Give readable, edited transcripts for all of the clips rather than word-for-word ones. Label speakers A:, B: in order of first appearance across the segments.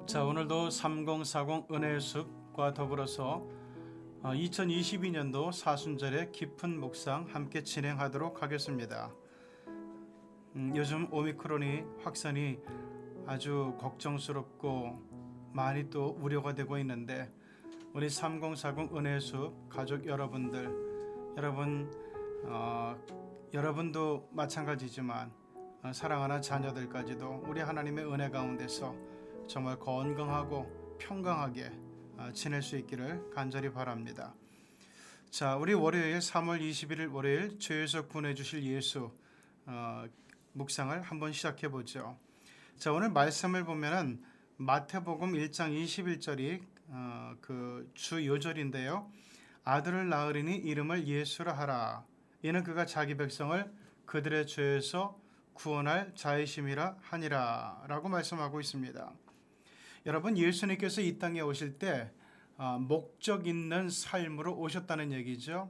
A: 자, 오늘도 3040 은혜의 숲과 더불어서 2022년도 사순절의 깊은 묵상 함께 진행하도록 하겠습니다. 요즘 오미크론이 확산이 아주 걱정스럽고 많이 또 우려가 되고 있는데, 우리 3040 은혜의 숲 가족 여러분들, 여러분도 마찬가지지만 사랑하는 자녀들까지도 우리 하나님의 은혜 가운데서 정말 건강하고 평강하게 지낼 수 있기를 간절히 바랍니다. 자, 우리 월요일 3월 21일 월요일 죄에서 구원해 주실 예수 묵상을 한번 시작해 보죠. 자, 오늘 말씀을 보면은 마태복음 1장 21절이 그 주 요절인데요. 아들을 낳으리니 이름을 예수라 하라. 이는 그가 자기 백성을 그들의 죄에서 구원할 자이심이라 하니라 라고 말씀하고 있습니다. 여러분, 예수님께서 이 땅에 오실 때 목적 있는 삶으로 오셨다는 얘기죠.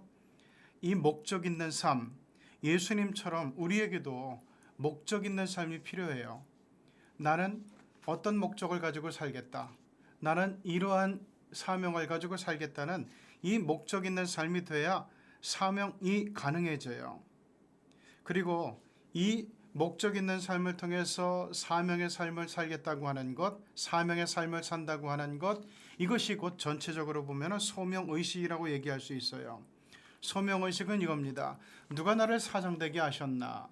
A: 이 목적 있는 삶, 예수님처럼 우리에게도 목적 있는 삶이 필요해요. 나는 어떤 목적을 가지고 살겠다, 나는 이러한 사명을 가지고 살겠다는 이 목적 있는 삶이 돼야 사명이 가능해져요. 그리고 이 목적 있는 삶을 통해서 사명의 삶을 살겠다고 하는 것, 사명의 삶을 산다고 하는 것, 이것이 곧 전체적으로 보면 소명의식이라고 얘기할 수 있어요. 소명의식은 이겁니다. 누가 나를 사장되게 하셨나?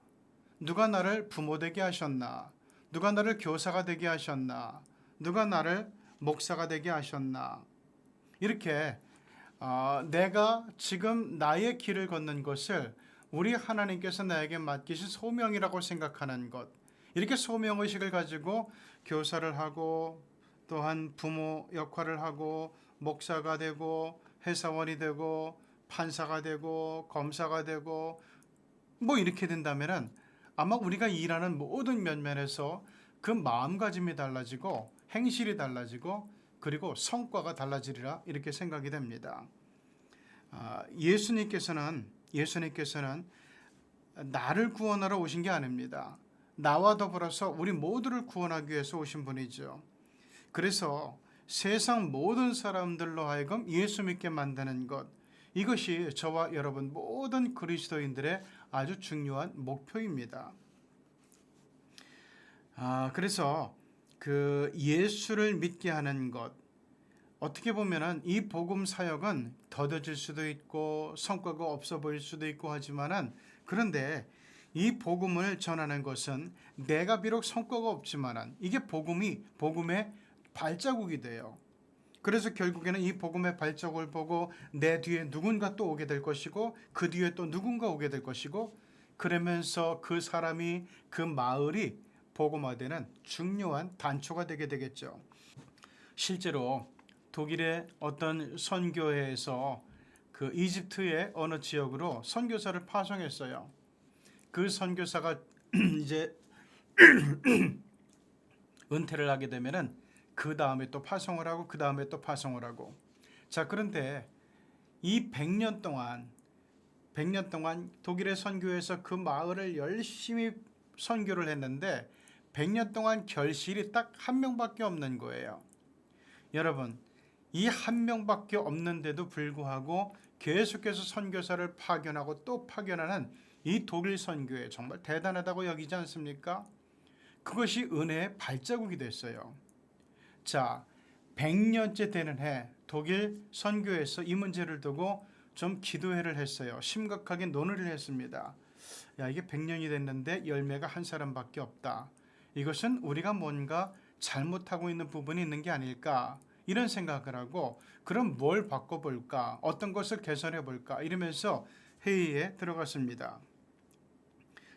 A: 누가 나를 부모되게 하셨나? 누가 나를 교사가 되게 하셨나? 누가 나를 목사가 되게 하셨나? 이렇게 내가 지금 나의 길을 걷는 것을 우리 하나님께서 나에게 맡기신 소명이라고 생각하는 것, 이렇게 소명의식을 가지고 교사를 하고 또한 부모 역할을 하고 목사가 되고 회사원이 되고 판사가 되고 검사가 되고 뭐 이렇게 된다면 아마 우리가 일하는 모든 면면에서 그 마음가짐이 달라지고 행실이 달라지고 그리고 성과가 달라지리라 이렇게 생각이 됩니다. 예수님께서는 나를 구원하러 오신 게 아닙니다. 나와 더불어서 우리 모두를 구원하기 위해서 오신 분이죠. 그래서 세상 모든 사람들로 하여금 예수 믿게 만드는 것, 이것이 저와 여러분 모든 그리스도인들의 아주 중요한 목표입니다. 그래서 그 예수를 믿게 하는 것, 어떻게 보면은 이 복음 사역은 더뎌질 수도 있고 성과가 없어 보일 수도 있고 하지만은, 그런데 이 복음을 전하는 것은 내가 비록 성과가 없지만은 이게 복음의 발자국이 돼요. 그래서 결국에는 이 복음의 발자국을 보고 내 뒤에 누군가 또 오게 될 것이고 그 뒤에 또 누군가 오게 될 것이고, 그러면서 그 사람이 그 마을이 복음화되는 중요한 단초가 되게 되겠죠. 실제로 독일의 어떤 선교회에서 그 이집트의 어느 지역으로 선교사를 파송했어요. 그 선교사가 이제 은퇴를 하게 되면은 그 다음에 또 파송을 하고 그 다음에 또 파송을 하고. 자, 그런데 이 100년 동안 독일의 선교회에서 그 마을을 열심히 선교를 했는데 100년 동안 결실이 딱 한 명밖에 없는 거예요. 여러분, 이 한 명밖에 없는데도 불구하고 계속해서 선교사를 파견하고 또 파견하는 이 독일 선교회, 정말 대단하다고 여기지 않습니까? 그것이 은혜의 발자국이 됐어요. 자, 100년째 되는 해 독일 선교회에서 이 문제를 두고 좀 기도회를 했어요. 심각하게 논의를 했습니다. 야, 이게 100년이 됐는데 열매가 한 사람밖에 없다. 이것은 우리가 뭔가 잘못하고 있는 부분이 있는 게 아닐까, 이런 생각을 하고, 그럼 뭘 바꿔볼까, 어떤 것을 개선해볼까 이러면서 회의에 들어갔습니다.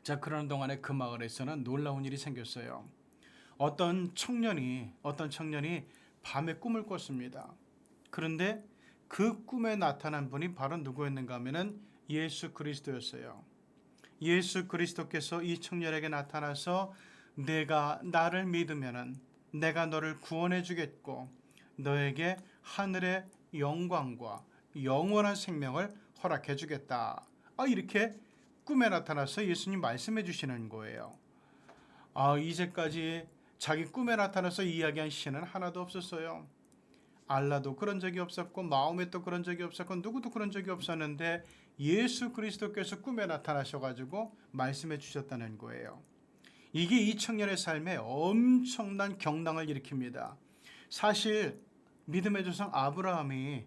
A: 자, 그러는 동안에 그 마을에서는 놀라운 일이 생겼어요. 어떤 청년이 밤에 꿈을 꿨습니다. 그런데 그 꿈에 나타난 분이 바로 누구였는가 하면은 예수 그리스도였어요. 예수 그리스도께서 이 청년에게 나타나서 내가 나를 믿으면은 내가 너를 구원해 주겠고 너에게 하늘의 영광과 영원한 생명을 허락해 주겠다. 이렇게 꿈에 나타나서 예수님 말씀해 주시는 거예요. 이제까지 자기 꿈에 나타나서 이야기한 신은 하나도 없었어요. 알라도 그런 적이 없었고 마호메도 그런 적이 없었고 누구도 그런 적이 없었는데 예수 그리스도께서 꿈에 나타나셔가지고 말씀해 주셨다는 거예요. 이게 이 청년의 삶에 엄청난 경랑을 일으킵니다. 사실 믿음의 조상 아브라함이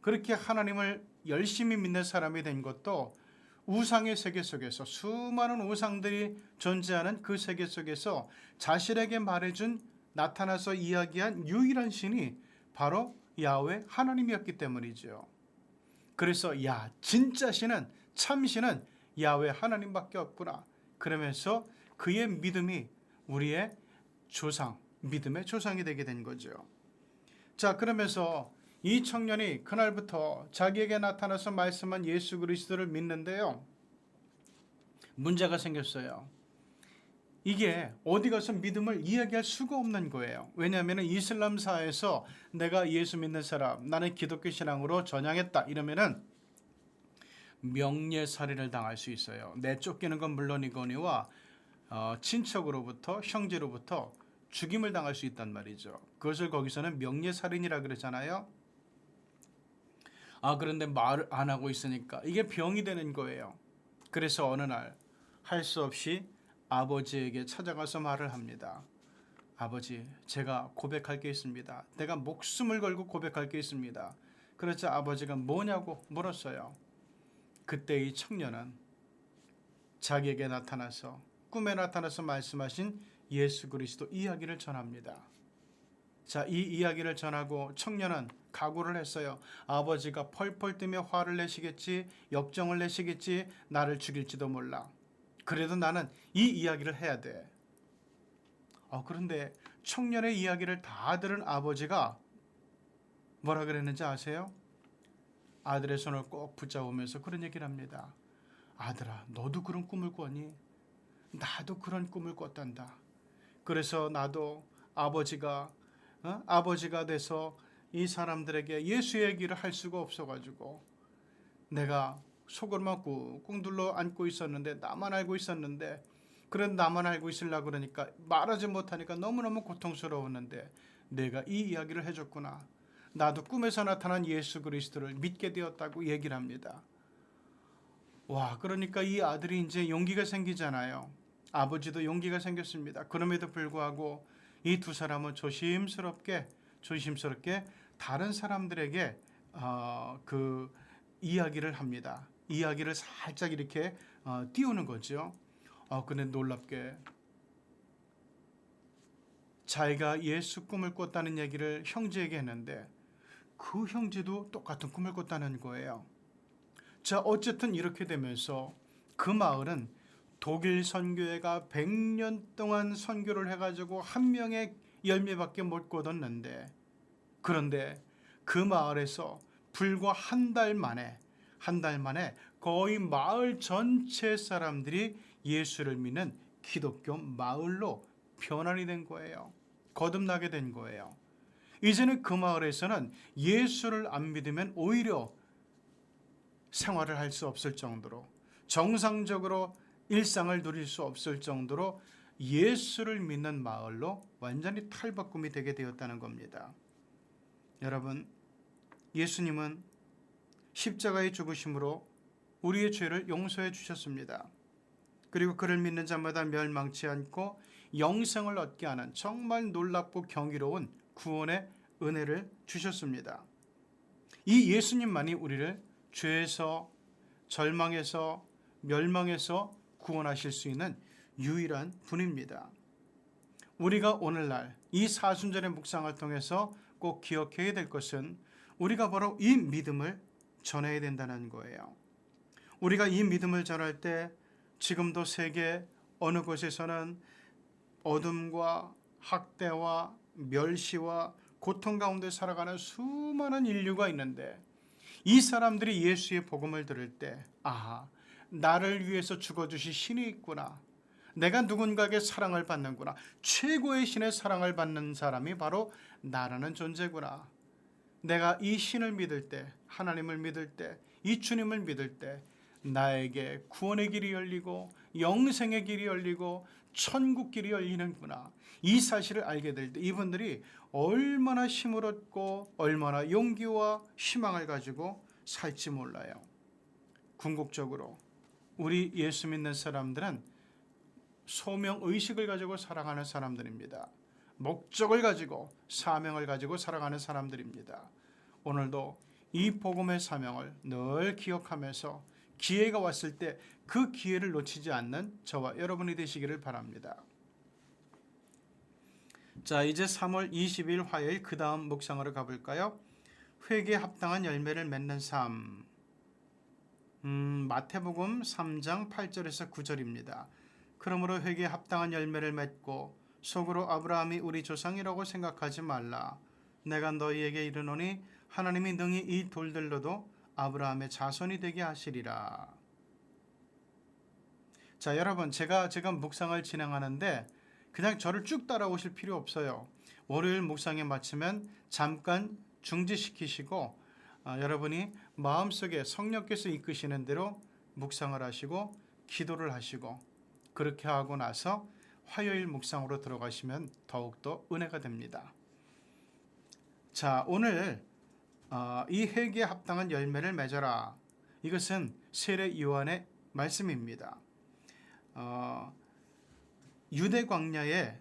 A: 그렇게 하나님을 열심히 믿는 사람이 된 것도 우상의 세계 속에서 수많은 우상들이 존재하는 그 세계 속에서 자신에게 말해준 나타나서 이야기한 유일한 신이 바로 야훼 하나님이었기 때문이죠. 그래서 야 진짜 신은 참 신은 야훼 하나님밖에 없구나. 그러면서 그의 믿음이 우리의 조상, 믿음의 조상이 되게 된 거죠. 자, 그러면서 이 청년이 그날부터 자기에게 나타나서 말씀한 예수 그리스도를 믿는데요. 문제가 생겼어요. 이게 어디 가서 믿음을 이야기할 수가 없는 거예요. 왜냐하면 이슬람사에서 내가 예수 믿는 사람, 나는 기독교 신앙으로 전향했다 이러면은 명예살인을 당할 수 있어요. 내쫓기는 건 물론이거니와 친척으로부터 형제로부터 죽임을 당할 수 있단 말이죠. 그것을 거기서는 명예살인이라 그러잖아요. 그런데 말을 안 하고 있으니까 이게 병이 되는 거예요. 그래서 어느 날 할 수 없이 아버지에게 찾아가서 말을 합니다. 아버지, 제가 고백할 게 있습니다. 내가 목숨을 걸고 고백할 게 있습니다. 그러자 아버지가 뭐냐고 물었어요. 그때 이 청년은 자기에게 나타나서 꿈에 나타나서 말씀하신 예수 그리스도 이야기를 전합니다. 자, 이 이야기를 전하고 청년은 각오를 했어요. 아버지가 펄펄 뛰며 화를 내시겠지, 역정을 내시겠지, 나를 죽일지도 몰라. 그래도 나는 이 이야기를 해야 돼. 그런데 청년의 이야기를 다 들은 아버지가 뭐라 그랬는지 아세요? 아들의 손을 꼭 붙잡으면서 그런 얘기를 합니다. 아들아, 너도 그런 꿈을 꿨니? 나도 그런 꿈을 꿨단다. 그래서 나도 아버지가 돼서 이 사람들에게 예수 얘기를 할 수가 없어가지고 내가 속으로만 꾹꾹 눌러 앉고 있었는데 나만 알고 있었는데 그런 나만 알고 있으려고 그러니까 말하지 못하니까 너무너무 고통스러웠는데 내가 이 이야기를 해줬구나. 나도 꿈에서 나타난 예수 그리스도를 믿게 되었다고 얘기를 합니다. 와, 그러니까 이 아들이 이제 용기가 생기잖아요. 아버지도 용기가 생겼습니다. 그럼에도 불구하고 이 두 사람은 조심스럽게 다른 사람들에게 그 이야기를 합니다. 이야기를 살짝 이렇게 띄우는 거죠. 근데 놀랍게 자기가 예수 꿈을 꿨다는 얘기를 형제에게 했는데 그 형제도 똑같은 꿈을 꿨다는 거예요. 자, 어쨌든 이렇게 되면서 그 마을은 독일 선교회가 100년 동안 선교를 해가지고 한 명의 열매밖에 못 거뒀는데 그런데 그 마을에서 불과 한 달 만에 거의 마을 전체 사람들이 예수를 믿는 기독교 마을로 변환이 된 거예요. 거듭나게 된 거예요. 이제는 그 마을에서는 예수를 안 믿으면 오히려 생활을 할 수 없을 정도로 정상적으로 일상을 누릴 수 없을 정도로 예수를 믿는 마을로 완전히 탈바꿈이 되게 되었다는 겁니다. 여러분, 예수님은 십자가의 죽으심으로 우리의 죄를 용서해 주셨습니다. 그리고 그를 믿는 자마다 멸망치 않고 영생을 얻게 하는 정말 놀랍고 경이로운 구원의 은혜를 주셨습니다. 이 예수님만이 우리를 죄에서, 절망에서, 멸망에서 구원하실 수 있는 유일한 분입니다. 우리가 오늘날 이 사순절의 묵상을 통해서 꼭 기억해야 될 것은 우리가 바로 이 믿음을 전해야 된다는 거예요. 우리가 이 믿음을 전할 때 지금도 세계 어느 곳에서는 어둠과 학대와 멸시와 고통 가운데 살아가는 수많은 인류가 있는데 이 사람들이 예수의 복음을 들을 때 나를 위해서 죽어주신 신이 있구나. 내가 누군가에게 사랑을 받는구나. 최고의 신의 사랑을 받는 사람이 바로 나라는 존재구나. 내가 이 신을 믿을 때, 하나님을 믿을 때, 이 주님을 믿을 때 나에게 구원의 길이 열리고 영생의 길이 열리고 천국 길이 열리는구나. 이 사실을 알게 될 때 이분들이 얼마나 힘을 얻고 얼마나 용기와 희망을 가지고 살지 몰라요. 궁극적으로 우리 예수 믿는 사람들은 소명의식을 가지고 살아가는 사람들입니다. 목적을 가지고 사명을 가지고 살아가는 사람들입니다. 오늘도 이 복음의 사명을 늘 기억하면서 기회가 왔을 때 그 기회를 놓치지 않는 저와 여러분이 되시기를 바랍니다. 자, 이제 3월 20일 화요일 그 다음 묵상으로 가볼까요? 회개에 합당한 열매를 맺는 삶. 마태복음 3장 8절에서 9절입니다. 그러므로 회개에 합당한 열매를 맺고 속으로 아브라함이 우리 조상이라고 생각하지 말라. 내가 너희에게 이르노니 하나님이 능히 이 돌들로도 아브라함의 자손이 되게 하시리라. 자, 여러분, 제가 지금 묵상을 진행하는데 그냥 저를 쭉 따라오실 필요 없어요. 월요일 묵상에 마치면 잠깐 중지시키시고 여러분이 마음속에 성령께서 이끄시는 대로 묵상을 하시고 기도를 하시고 그렇게 하고 나서 화요일 묵상으로 들어가시면 더욱더 은혜가 됩니다. 자, 오늘 이 회개에 합당한 열매를 맺어라. 이것은 세례 요한의 말씀입니다. 유대 광야에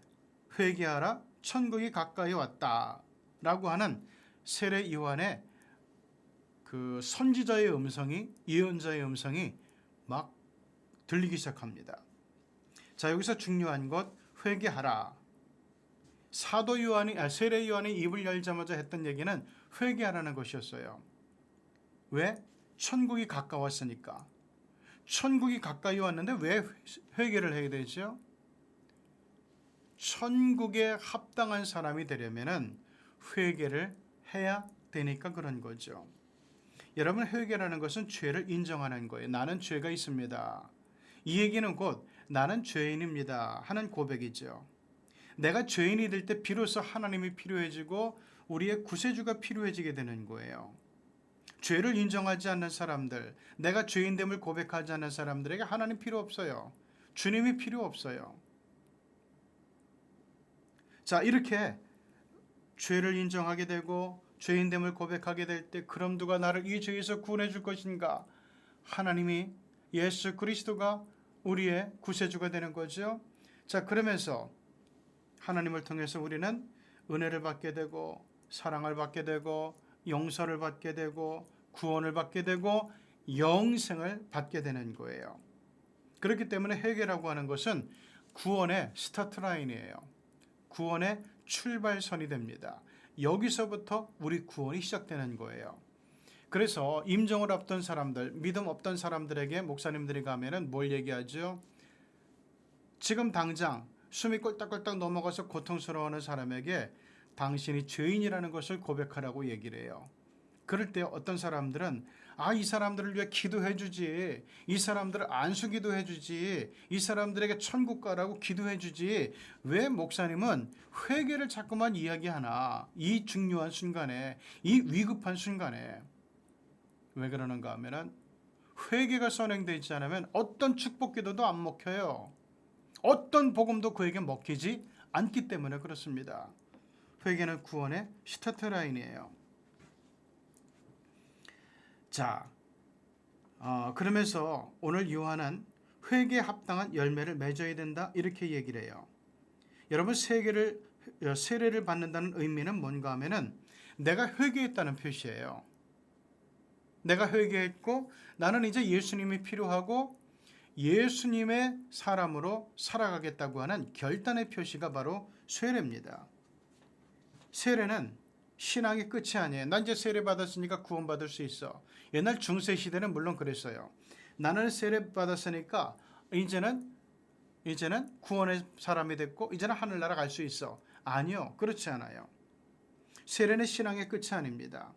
A: 회개하라 천국이 가까이 왔다라고 하는 세례 요한의 그 선지자의 음성이 예언자의 음성이 막 들리기 시작합니다. 자, 여기서 중요한 것 회개하라. 사도 요한이 세례 요한이 입을 열자마자 했던 얘기는 회개하라는 것이었어요. 왜? 천국이 가까웠으니까. 천국이 가까이 왔는데 왜 회개를 해야 되죠? 천국에 합당한 사람이 되려면은 회개를 해야 되니까 그런 거죠. 여러분, 회개라는 것은 죄를 인정하는 거예요. 나는 죄가 있습니다. 이 얘기는 곧 나는 죄인입니다 하는 고백이죠. 내가 죄인이 될 때 비로소 하나님이 필요해지고 우리의 구세주가 필요해지게 되는 거예요. 죄를 인정하지 않는 사람들, 내가 죄인됨을 고백하지 않는 사람들에게 하나님 필요 없어요. 주님이 필요 없어요. 자, 이렇게 죄를 인정하게 되고 죄인됨을 고백하게 될 때 그럼 누가 나를 이 죄에서 구원해 줄 것인가? 하나님이 예수 그리스도가 우리의 구세주가 되는 거죠. 자, 그러면서 하나님을 통해서 우리는 은혜를 받게 되고 사랑을 받게 되고 용서를 받게 되고 구원을 받게 되고 영생을 받게 되는 거예요. 그렇기 때문에 회개라고 하는 것은 구원의 스타트라인이에요. 구원의 출발선이 됩니다. 여기서부터 우리 구원이 시작되는 거예요. 그래서 임종을 앞둔 사람들, 믿음 없던 사람들에게 목사님들이 가면은 뭘 얘기하죠? 지금 당장 숨이 꼴딱꼴딱 넘어가서 고통스러워하는 사람에게 당신이 죄인이라는 것을 고백하라고 얘기를 해요. 그럴 때 어떤 사람들은 이 사람들을 위해 기도해 주지, 이 사람들을 안수기도 해주지, 이 사람들에게 천국 가라고 기도해 주지, 왜 목사님은 회개를 자꾸만 이야기하나? 이 중요한 순간에, 이 위급한 순간에. 왜 그러는가 하면은 회개가 선행되지 않으면 어떤 축복기도도 안 먹혀요. 어떤 복음도 그에게 먹히지 않기 때문에 그렇습니다. 회개는 구원의 스타트라인이에요. 자, 그러면서 오늘 요한은 회개에 합당한 열매를 맺어야 된다 이렇게 얘기를 해요. 여러분, 세례를 받는다는 의미는 뭔가 하면은 내가 회개했다는 표시예요. 내가 회개했고 나는 이제 예수님이 필요하고 예수님의 사람으로 살아가겠다고 하는 결단의 표시가 바로 세례입니다. 세례는 신앙의 끝이 아니에요. 난 이제 세례 받았으니까 구원받을 수 있어. 옛날 중세 시대는 물론 그랬어요. 나는 세례 받았으니까 이제는 구원의 사람이 됐고 이제는 하늘나라 갈 수 있어. 아니요, 그렇지 않아요. 세례는 신앙의 끝이 아닙니다.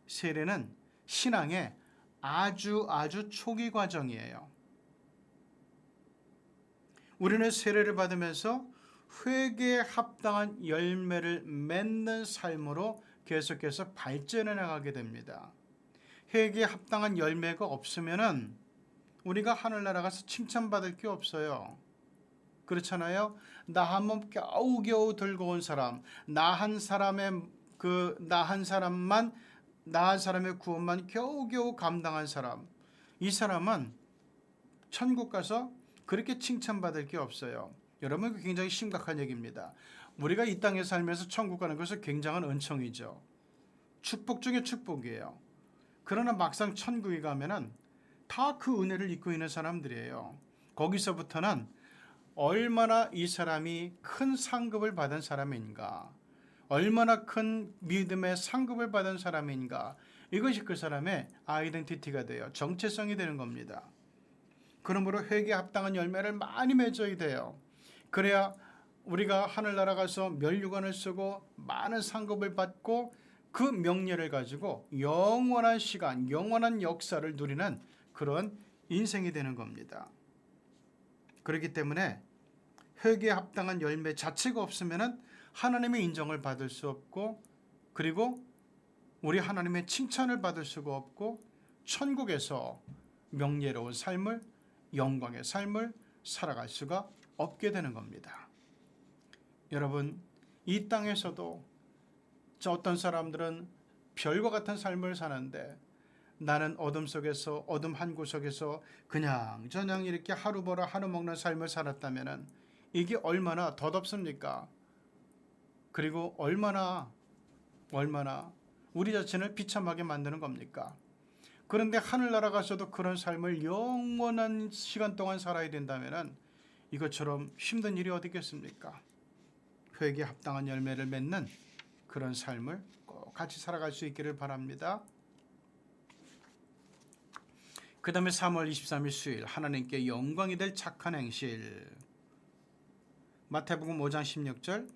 A: 세례는 신앙의 아주 초기 과정이에요. 우리는 세례를 받으면서 회개에 합당한 열매를 맺는 삶으로 계속해서 발전해 나가게 됩니다. 회개에 합당한 열매가 없으면은 우리가 하늘나라 가서 칭찬받을 게 없어요. 그렇잖아요. 나 한 몸 겨우겨우 들고 온 사람, 나 한 사람의 구원만 겨우겨우 감당한 사람, 이 사람은 천국 가서 그렇게 칭찬받을 게 없어요. 여러분, 굉장히 심각한 얘기입니다. 우리가 이 땅에 살면서 천국 가는 것은 굉장한 은총이죠. 축복 중에 축복이에요. 그러나 막상 천국에 가면은 다 그 은혜를 입고 있는 사람들이에요. 거기서부터는 얼마나 이 사람이 큰 상급을 받은 사람인가, 얼마나 큰 믿음의 상급을 받은 사람인가, 이것이 그 사람의 아이덴티티가 돼요. 정체성이 되는 겁니다. 그러므로 회개에 합당한 열매를 많이 맺어야 돼요. 그래야 우리가 하늘나라 가서 면류관을 쓰고 많은 상급을 받고 그 명예를 가지고 영원한 시간, 영원한 역사를 누리는 그런 인생이 되는 겁니다. 그렇기 때문에 회개에 합당한 열매 자체가 없으면 하나님의 인정을 받을 수 없고, 그리고 우리 하나님의 칭찬을 받을 수가 없고, 천국에서 명예로운 삶을, 영광의 삶을 살아갈 수가 없게 되는 겁니다. 여러분, 이 땅에서도 어떤 사람들은 별과 같은 삶을 사는데, 나는 어둠 속에서, 어둠 한 구석에서 그냥 저냥 이렇게 하루 벌어 하루 먹는 삶을 살았다면 이게 얼마나 덧없습니까? 그리고 얼마나 우리 자신을 비참하게 만드는 겁니까? 그런데 하늘나라 가서도 그런 삶을 영원한 시간 동안 살아야 된다면 이것처럼 힘든 일이 어디 있겠습니까? 회개에 합당한 열매를 맺는 그런 삶을 꼭 같이 살아갈 수 있기를 바랍니다. 그 다음에 3월 23일 수요일, 하나님께 영광이 될 착한 행실. 마태복음 5장 16절,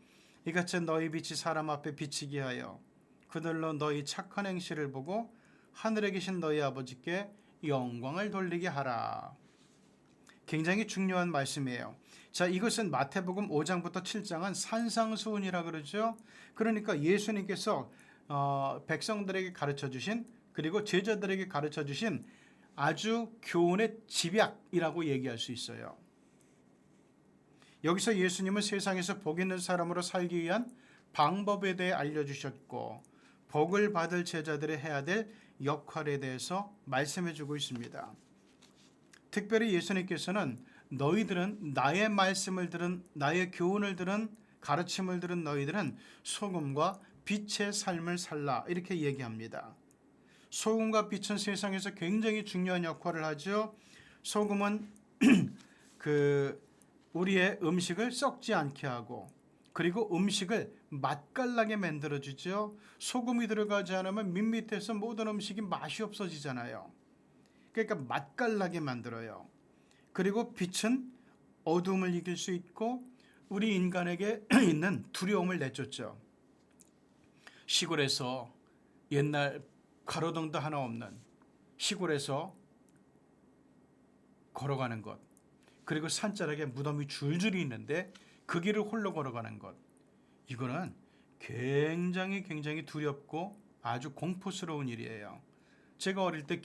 A: 이같이 너희 빛이 사람 앞에 비치게 하여 그들로 너희 착한 행실을 보고 하늘에 계신 너희 아버지께 영광을 돌리게 하라. 굉장히 중요한 말씀이에요. 자, 이것은 마태복음 5장부터 7장은 산상수훈이라 그러죠. 그러니까 예수님께서 백성들에게 가르쳐 주신, 그리고 제자들에게 가르쳐 주신 아주 교훈의 집약이라고 얘기할 수 있어요. 여기서 예수님은 세상에서 복 있는 사람으로 살기 위한 방법에 대해 알려주셨고, 복을 받을 제자들이 해야 될 역할에 대해서 말씀해 주고 있습니다. 특별히 예수님께서는 너희들은 나의 말씀을 들은, 나의 교훈을 들은, 가르침을 들은 너희들은 소금과 빛의 삶을 살라, 이렇게 얘기합니다. 소금과 빛은 세상에서 굉장히 중요한 역할을 하죠. 소금은 우리의 음식을 썩지 않게 하고, 그리고 음식을 맛깔나게 만들어주죠. 소금이 들어가지 않으면 밑에서 모든 음식이 맛이 없어지잖아요. 그러니까 맛깔나게 만들어요. 그리고 빛은 어둠을 이길 수 있고 우리 인간에게 있는 두려움을 내쫓죠. 시골에서, 옛날 가로등도 하나 없는 시골에서 걸어가는 것, 그리고 산자락에 무덤이 줄줄이 있는데 그 길을 홀로 걸어가는 것, 이거는 굉장히 두렵고 아주 공포스러운 일이에요. 제가 어릴 때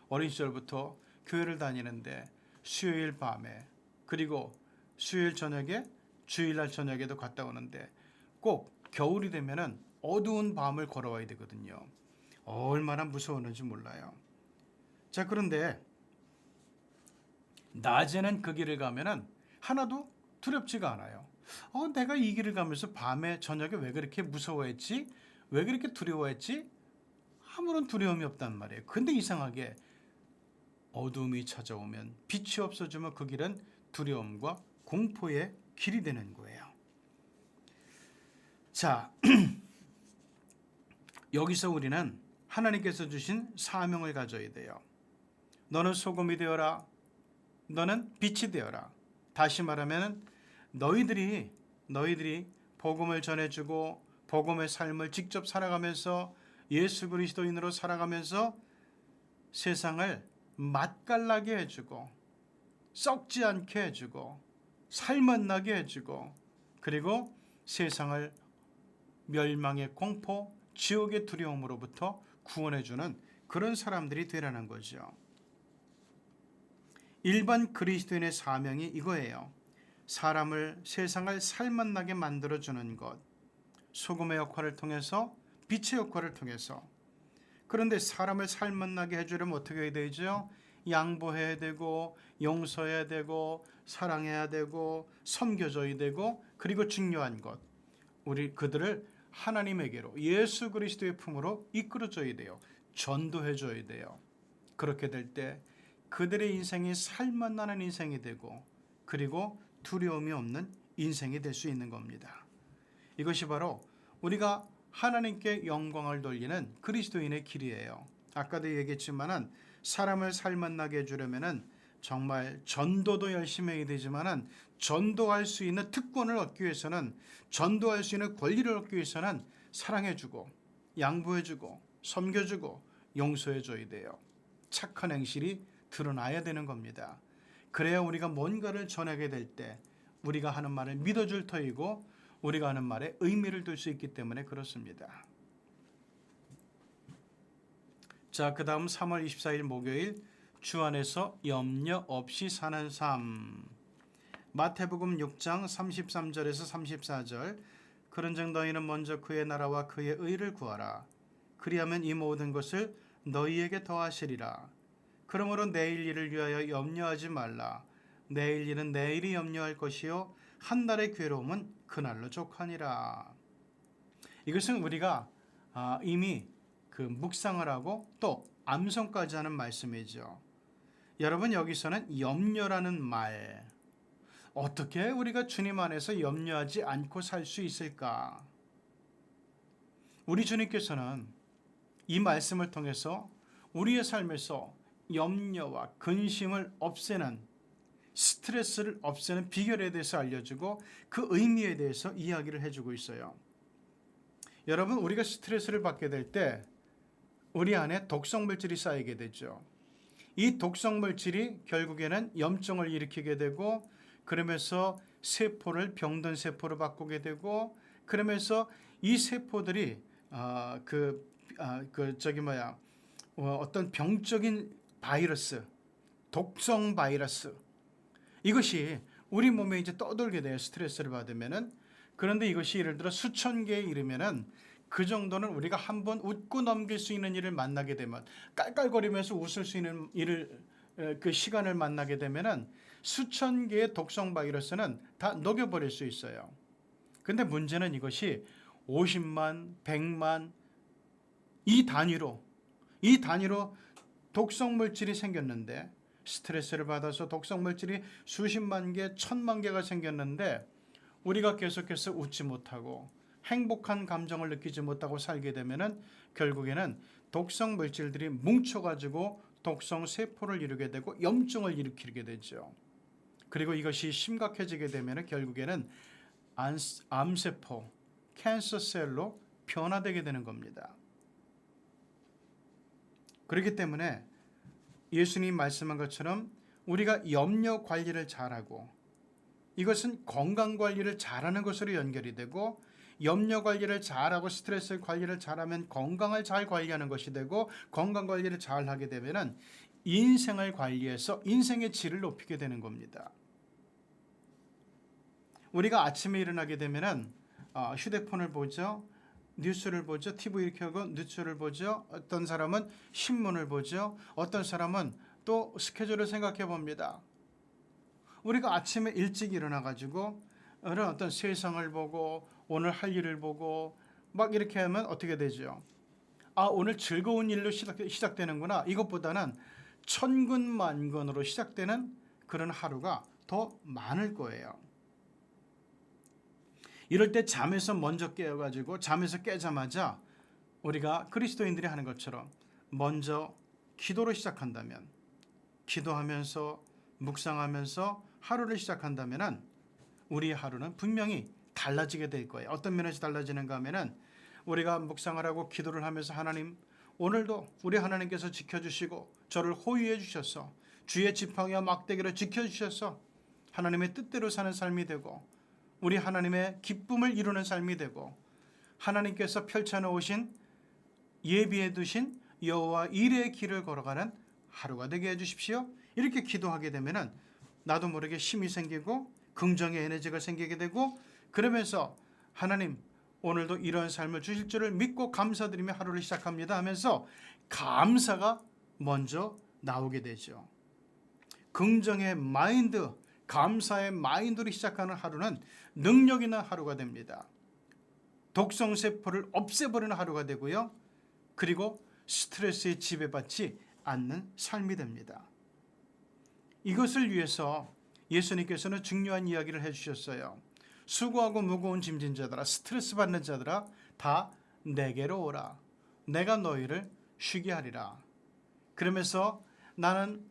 A: 어린 시절부터 교회를 다니는데 수요일 밤에, 그리고 수요일 저녁에, 주일날 저녁에도 갔다 오는데 꼭 겨울이 되면은 어두운 밤을 걸어와야 되거든요. 얼마나 무서웠는지 몰라요. 자, 그런데 낮에는 그 길을 가면은 하나도 두렵지가 않아요. 내가 이 길을 가면서 밤에, 저녁에 왜 그렇게 무서워했지? 왜 그렇게 두려워했지? 아무런 두려움이 없단 말이에요. 근데 이상하게 어둠이 찾아오면, 빛이 없어지면 그 길은 두려움과 공포의 길이 되는 거예요. 자, 여기서 우리는 하나님께서 주신 사명을 가져야 돼요. 너는 소금이 되어라. 너는 빛이 되어라. 다시 말하면 너희들이 복음을 전해주고 복음의 삶을 직접 살아가면서, 예수 그리스도인으로 살아가면서 세상을 맛깔나게 해주고, 썩지 않게 해주고, 살맛나게 해주고, 그리고 세상을 멸망의 공포, 지옥의 두려움으로부터 구원해주는 그런 사람들이 되라는 거죠. 일반 그리스도인의 사명이 이거예요. 사람을 세상을 살맛나게 만들어주는 것. 소금의 역할을 통해서, 빛의 역할을 통해서. 그런데 사람을 살맛나게 해주려면 어떻게 해야 되죠? 양보해야 되고, 용서해야 되고, 사랑해야 되고, 섬겨줘야 되고, 그리고 중요한 것, 우리 그들을 하나님에게로, 예수 그리스도의 품으로 이끌어줘야 돼요. 전도해줘야 돼요. 그렇게 될 때 그들의 인생이 살맛나는 인생이 되고, 그리고 두려움이 없는 인생이 될 수 있는 겁니다. 이것이 바로 우리가 하나님께 영광을 돌리는 그리스도인의 길이에요. 아까도 얘기했지만은 사람을 살맛나게 해주려면은 정말 전도도 열심히 해야 되지만은 전도할 수 있는 특권을 얻기 위해서는, 전도할 수 있는 권리를 얻기 위해서는 사랑해주고, 양보해주고, 섬겨주고, 용서해줘야 돼요. 착한 행실이 드러나야 되는 겁니다. 그래야 우리가 뭔가를 전하게 될 때 우리가 하는 말을 믿어줄 터이고, 우리가 하는 말에 의미를 둘 수 있기 때문에 그렇습니다. 자, 그 다음 3월 24일 목요일, 주 안에서 염려 없이 사는 삶. 마태복음 6장 33절에서 34절. 그런즉 너희는 먼저 그의 나라와 그의 의를 구하라. 그리하면 이 모든 것을 너희에게 더하시리라. 그러므로 내일 일을 위하여 염려하지 말라. 내일 일은 내일이 염려할 것이요 한 달의 괴로움은 그날로 족하니라. 이것은 우리가 이미 그 묵상을 하고 또 암송까지 하는 말씀이죠. 여러분, 여기서는 염려라는 말, 어떻게 우리가 주님 안에서 염려하지 않고 살 수 있을까? 우리 주님께서는 이 말씀을 통해서 우리의 삶에서 염려와 근심을 없애는, 스트레스를 없애는 비결에 대해서 알려주고 그 의미에 대해서 이야기를 해주고 있어요. 여러분, 우리가 스트레스를 받게 될 때 우리 안에 독성물질이 쌓이게 되죠. 이 독성물질이 결국에는 염증을 일으키게 되고, 그러면서 세포를 병든 세포로 바꾸게 되고, 그러면서 이 세포들이 어떤 병적인 바이러스, 독성 바이러스, 이것이 우리 몸에 이제 떠돌게 돼요. 스트레스를 받으면은. 그런데 이것이 예를 들어 수천 개에 이르면은, 그 정도는 우리가 한번 웃고 넘길 수 있는 일을 만나게 되면, 깔깔거리면서 웃을 수 있는 일을, 그 시간을 만나게 되면은 수천 개의 독성 바이러스는 다 녹여버릴 수 있어요. 근데 문제는 이것이 50만, 100만 이 단위로 독성 물질이 생겼는데, 스트레스를 받아서 독성 물질이 수십만 개, 천만 개가 생겼는데 우리가 계속해서 웃지 못하고 행복한 감정을 느끼지 못하고 살게 되면은 결국에는 독성 물질들이 뭉쳐가지고 독성 세포를 이루게 되고 염증을 일으키게 되죠. 그리고 이것이 심각해지게 되면은 결국에는 암세포, 캔서셀로 변화되게 되는 겁니다. 그렇기 때문에 예수님 말씀한 것처럼 우리가 염려 관리를 잘하고, 이것은 건강 관리를 잘하는 것으로 연결이 되고, 염려 관리를 잘하고 스트레스 관리를 잘하면 건강을 잘 관리하는 것이 되고, 건강 관리를 잘하게 되면 인생을 관리해서 인생의 질을 높이게 되는 겁니다. 우리가 아침에 일어나게 되면 휴대폰을 보죠. 뉴스를 보죠. TV 켜고 뉴스를 보죠. 어떤 사람은 신문을 보죠. 어떤 사람은 또 스케줄을 생각해 봅니다. 우리가 아침에 일찍 일어나 가지고 어떤 세상을 보고 오늘 할 일을 보고 막 이렇게 하면 어떻게 되죠? 오늘 즐거운 일로 시작되는구나. 이것보다는 천근만근으로 시작되는 그런 하루가 더 많을 거예요. 이럴 때 잠에서 먼저 깨어가지고, 잠에서 깨자마자 우리가 그리스도인들이 하는 것처럼 먼저 기도로 시작한다면, 기도하면서 묵상하면서 하루를 시작한다면 우리의 하루는 분명히 달라지게 될 거예요. 어떤 면에서 달라지는가 하면은, 우리가 묵상을 하고 기도를 하면서 하나님, 오늘도 우리 하나님께서 지켜주시고 저를 호위해 주셔서 주의 지팡이와 막대기로 지켜주셔서 하나님의 뜻대로 사는 삶이 되고, 우리 하나님의 기쁨을 이루는 삶이 되고, 하나님께서 펼쳐놓으신, 예비해 두신 여호와 일의 길을 걸어가는 하루가 되게 해주십시오. 이렇게 기도하게 되면은 나도 모르게 힘이 생기고 긍정의 에너지가 생기게 되고, 그러면서 하나님 오늘도 이런 삶을 주실 줄을 믿고 감사드리며 하루를 시작합니다 하면서 감사가 먼저 나오게 되죠. 긍정의 마인드, 감사의 마인드로 시작하는 하루는 능력 있는 하루가 됩니다. 독성세포를 없애버리는 하루가 되고요. 그리고 스트레스에 지배받지 않는 삶이 됩니다. 이것을 위해서 예수님께서는 중요한 이야기를 해주셨어요. 수고하고 무거운 짐진 자들아, 스트레스 받는 자들아, 다 내게로 오라. 내가 너희를 쉬게 하리라. 그러면서 나는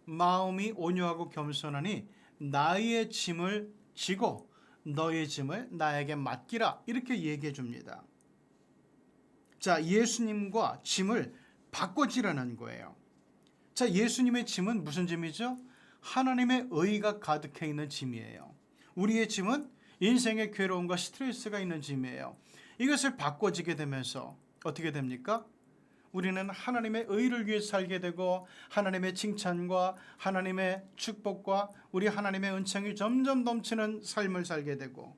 A: 마음이 온유하고 겸손하니 나의 짐을 지고 너의 짐을 나에게 맡기라. 이렇게 얘기해 줍니다. 자, 예수님과 짐을 바꿔지라는 거예요. 자, 예수님의 짐은 무슨 짐이죠? 하나님의 의가 가득해 있는 짐이에요. 우리의 짐은 인생의 괴로움과 스트레스가 있는 짐이에요. 이것을 바꿔지게 되면서 어떻게 됩니까? 우리는 하나님의 의를 위해 살게 되고 하나님의 칭찬과 하나님의 축복과 우리 하나님의 은총이 점점 넘치는 삶을 살게 되고,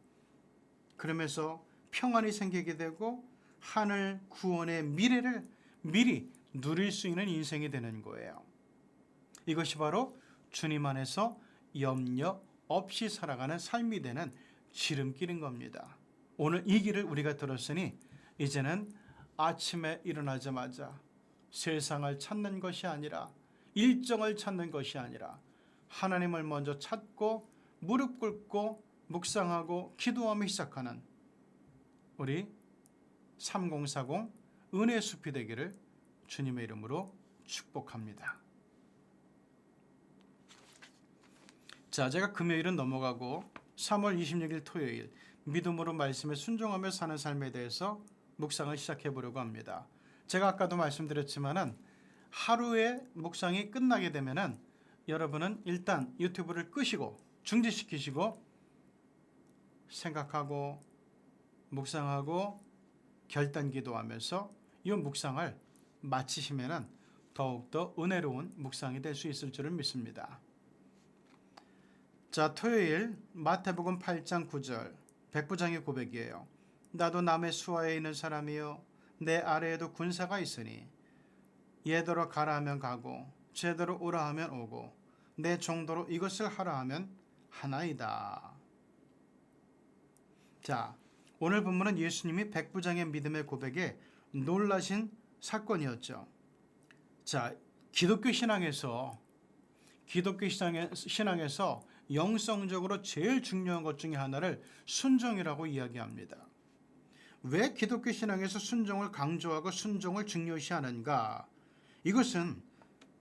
A: 그러면서 평안이 생기게 되고 하늘 구원의 미래를 미리 누릴 수 있는 인생이 되는 거예요. 이것이 바로 주님 안에서 염려 없이 살아가는 삶이 되는 지름길인 겁니다. 오늘 이 길을 우리가 들었으니 이제는 아침에 일어나자마자 세상을 찾는 것이 아니라, 일정을 찾는 것이 아니라 하나님을 먼저 찾고 무릎 꿇고 묵상하고 기도하며 시작하는 우리 3040 은혜의 숲이 되기를 주님의 이름으로 축복합니다. 자, 제가 금요일은 넘어가고 3월 26일 토요일 믿음으로 말씀에 순종하며 사는 삶에 대해서 묵상을 시작해 보려고 합니다. 제가 아까도 말씀드렸지만은 하루의 묵상이 끝나게 되면은 여러분은 일단 유튜브를 끄시고 중지시키시고 생각하고 묵상하고 결단 기도하면서 이 묵상을 마치시면은 더욱더 은혜로운 묵상이 될 수 있을 줄을 믿습니다. 자, 토요일 마태복음 8장 9절 백부장의 고백이에요. 나도 남의 수하에 있는 사람이요 내 아래에도 군사가 있으니 예대로 가라 하면 가고 제대로 오라 하면 오고 내 정도로 이것을 하라 하면 하나이다. 자, 오늘 본문은 예수님이 백부장의 믿음의 고백에 놀라신 사건이었죠. 자, 기독교 신앙에서 영성적으로 제일 중요한 것 중에 하나를 순종이라고 이야기합니다. 왜 기독교 신앙에서 순종을 강조하고 순종을 중요시하는가? 이것은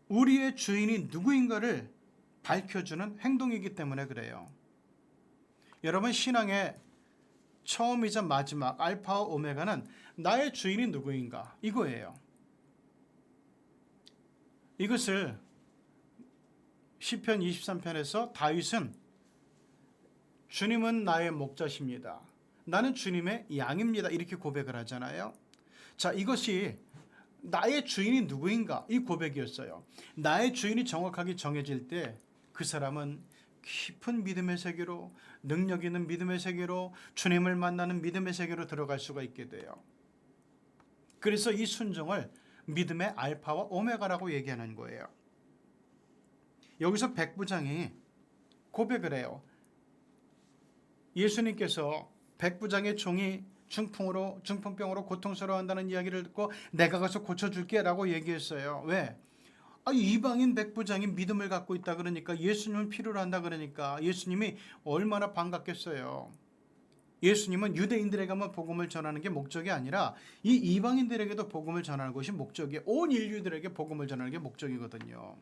A: 우리의 주인이 누구인가를 밝혀주는 행동이기 때문에 그래요. 여러분, 신앙의 처음이자 마지막 알파와 오메가는 나의 주인이 누구인가? 이거예요. 이것을 시편 23편에서 다윗은 주님은 나의 목자십니다. 나는 주님의 양입니다. 이렇게 고백을 하잖아요. 자, 이것이 나의 주인이 누구인가? 이 고백이었어요. 나의 주인이 정확하게 정해질 때 그 사람은 깊은 믿음의 세계로, 능력 있는 믿음의 세계로, 주님을 만나는 믿음의 세계로 들어갈 수가 있게 돼요. 그래서 이 순종을 믿음의 알파와 오메가라고 얘기하는 거예요. 여기서 백부장이 고백을 해요. 예수님께서 백부장의 종이 중풍병으로 고통스러워한다는 이야기를 듣고 내가 가서 고쳐줄게 라고 얘기했어요. 왜? 이방인 백부장이 믿음을 갖고 있다 그러니까, 예수님은 필요로 한다 그러니까 예수님이 얼마나 반갑겠어요. 예수님은 유대인들에게만 복음을 전하는 게 목적이 아니라 이 이방인들에게도 복음을 전하는 것이 목적이에요. 온 인류들에게 복음을 전하는 게 목적이거든요.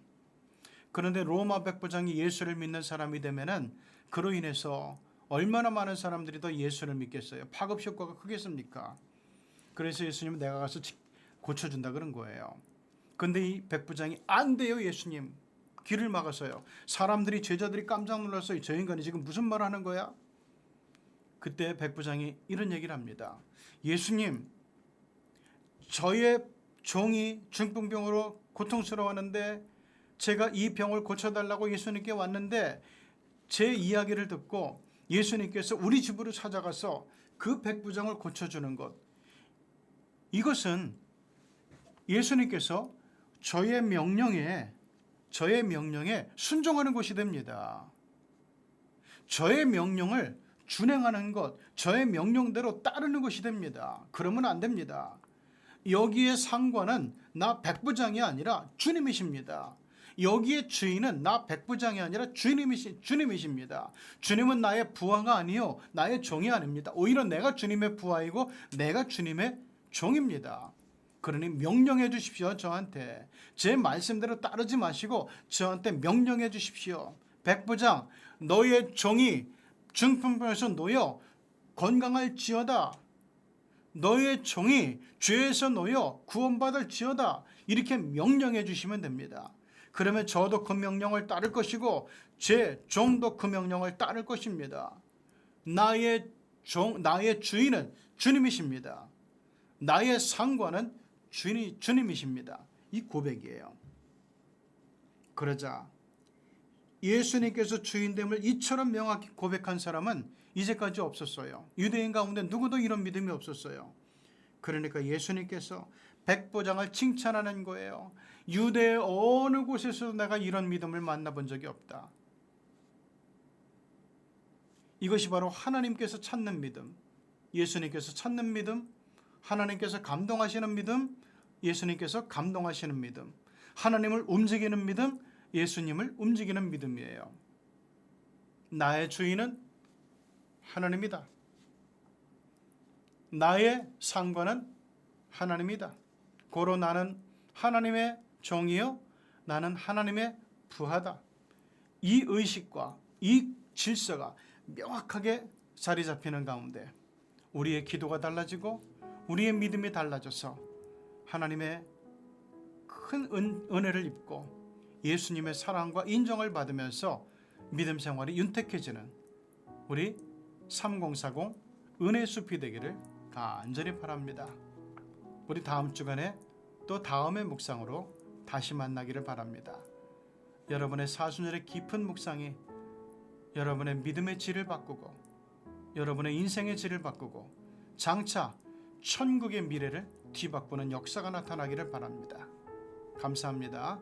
A: 그런데 로마 백부장이 예수를 믿는 사람이 되면은 그로 인해서 얼마나 많은 사람들이 더 예수를 믿겠어요. 파급 효과가 크겠습니까? 그래서 예수님은 내가 가서 고쳐준다 그런 거예요. 근데 이 백부장이 안 돼요. 예수님 길을 막았어요. 사람들이, 제자들이 깜짝 놀랐어요. 저 인간이 지금 무슨 말 하는 거야? 그때 백부장이 이런 얘기를 합니다. 예수님, 저의 종이 중풍병으로 고통스러워하는데 제가 이 병을 고쳐달라고 예수님께 왔는데 제 이야기를 듣고 예수님께서 우리 집으로 찾아가서 그 백부장을 고쳐주는 것, 이것은 예수님께서 저의 명령에 순종하는 것이 됩니다. 저의 명령을 준행하는 것, 저의 명령대로 따르는 것이 됩니다. 그러면 안 됩니다. 여기에 상관은 나 백부장이 아니라 주님이십니다. 여기에 주인은 나 백부장이 아니라 주님이십니다. 주님은 나의 부하가 아니요 나의 종이 아닙니다. 오히려 내가 주님의 부하이고 내가 주님의 종입니다. 그러니 명령해 주십시오. 저한테 제 말씀대로 따르지 마시고 저한테 명령해 주십시오. 백부장, 너의 종이 중풍병에서 놓여 건강할지어다. 너의 종이 죄에서 놓여 구원받을지어다. 이렇게 명령해 주시면 됩니다. 그러면 저도 그 명령을 따를 것이고 제 종도 그 명령을 따를 것입니다. 나의 주인은 주님이십니다. 나의 상관은 주님이십니다. 이 고백이에요. 그러자 예수님께서 주인됨을 이처럼 명확히 고백한 사람은 이제까지 없었어요. 유대인 가운데 누구도 이런 믿음이 없었어요. 그러니까 예수님께서 백부장을 칭찬하는 거예요. 유대의 어느 곳에서도 내가 이런 믿음을 만나본 적이 없다. 이것이 바로 하나님께서 찾는 믿음, 예수님께서 찾는 믿음, 하나님께서 감동하시는 믿음, 예수님께서 감동하시는 믿음, 하나님을 움직이는 믿음, 예수님을 움직이는 믿음이에요. 나의 주인은 하나님이다. 나의 상관은 하나님이다. 고로 나는 하나님의 종이요 나는 하나님의 부하다. 이 의식과 이 질서가 명확하게 자리 잡히는 가운데 우리의 기도가 달라지고 우리의 믿음이 달라져서 하나님의 큰 은혜를 입고 예수님의 사랑과 인정을 받으면서 믿음 생활이 윤택해지는 우리 3040 은혜 숲이 되기를 간절히 바랍니다. 우리 다음 주간에 또 다음의 묵상으로 다시 만나기를 바랍니다. 여러분의 사순절의 깊은 묵상이 여러분의 믿음의 질을 바꾸고 여러분의 인생의 질을 바꾸고 장차 천국의 미래를 뒤바꾸는 역사가 나타나기를 바랍니다. 감사합니다.